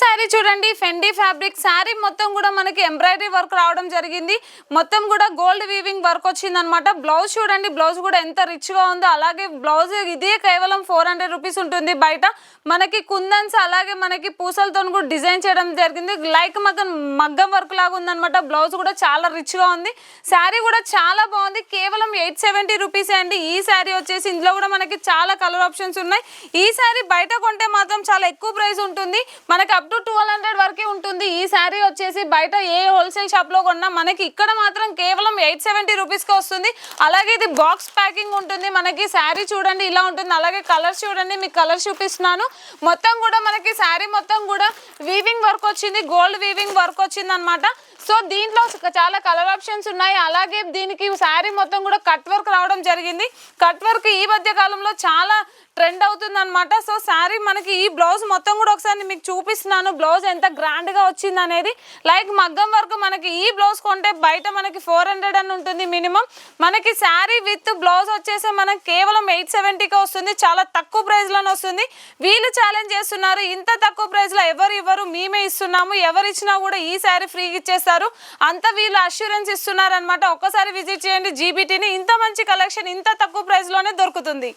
Sorry చూడండి ఫెండీ fabric sorry మొత్తం కూడా మనకి ఎంబ్రాయిడరీ వర్క్ రావడం జరిగింది. మొత్తం కూడా గోల్డ్ వీవింగ్ వర్క్ వచ్చిందనమాట. బ్లౌజ్ చూడండి, బ్లౌజ్ కూడా ఎంత రిచ్ గా ఉందో. అలాగే బ్లౌజ్ ఇదే కేవలం 400 రూపీస్ ఉంటుంది. బయట మనకి కుందన్స్ అలాగే మనకి పూసలతో కూడా డిజైన్ చేయడం జరిగింది. లైక్ మగ్గం వర్క్ లాగా ఉందనమాట. బ్లౌజ్ కూడా చాలా రిచ్ గా ఉంది. శారీ కూడా చాలా బాగుంది. కేవలం 870 రూపీస్ అండి. ఈ శారీ వచ్చేసి ఇందులో కూడా మనకి చాలా కలర్ ఆప్షన్స్ ఉన్నాయి. ఈ శారీ బయట కొంటే మాత్రం చాలా ఎక్కువ ప్రైస్ ఉంటుంది. మనకి అప్ టు 1200 వరకే ఉంటుంది. ఈ శారీ వచ్చేసి బయట ఏ హోల్సేల్ షాప్ లో కొన్నా మనకి ఇక్కడ మాత్రం కేవలం 870 రూపీస్ కి వస్తుంది. అలాగే ఇది బాక్స్ ప్యాకింగ్ ఉంటుంది. మనకి శారీ చూడండి ఇలా ఉంటుంది. అలాగే కలర్స్ చూడండి, మీకు కలర్స్ చూపిస్తున్నాను. మొత్తం కూడా మనకి శారీ మొత్తం కూడా వీవింగ్ వర్క్ వచ్చింది, గోల్డ్ వీవింగ్ వర్క్ వచ్చింది అనమాట. సో దీంట్లో చాలా కలర్ ఆప్షన్స్ ఉన్నాయి. అలాగే దీనికి శారీ మొత్తం కూడా కట్ వర్క్ రావడం జరిగింది. కట్ వర్క్ ఈ మధ్య కాలంలో చాలా ట్రెండ్ అవుతుంది అనమాట. సో శారీ మనకి ఈ బ్లౌజ్ మొత్తం కూడా ఒకసారి మీకు చూపిస్తున్నాను. బ్లౌజ్ ఎంత గ్రాండ్ గా వచ్చింది అనేది. లైక్ మగ్గం వర్క్ మనకి ఈ బ్లౌజ్ కొంటే బయట మనకి 400 అని ఉంటుంది మినిమం. మనకి శారీ విత్ బ్లౌజ్ వచ్చేసి మనకి కేవలం 870కి వస్తుంది. చాలా తక్కువ ప్రైస్ లోనే వస్తుంది. వీళ్ళు ఛాలెంజ్ చేస్తున్నారు, ఇంత తక్కువ ప్రైస్ లో ఎవరు ఇవ్వరు, మేమే ఇస్తున్నాము, ఎవరు ఇచ్చినా కూడా ఈ శారీ ఫ్రీగా ఇచ్చేస్తారు, అంత వీళ్ళు అష్యూరెన్స్ ఇస్తున్నారు అనమాట. ఒక్కసారి విజిట్ చేయండి జీబీటీని. ఇంత మంచి కలెక్షన్ ఇంత తక్కువ ప్రైస్ లోనే దొరుకుతుంది.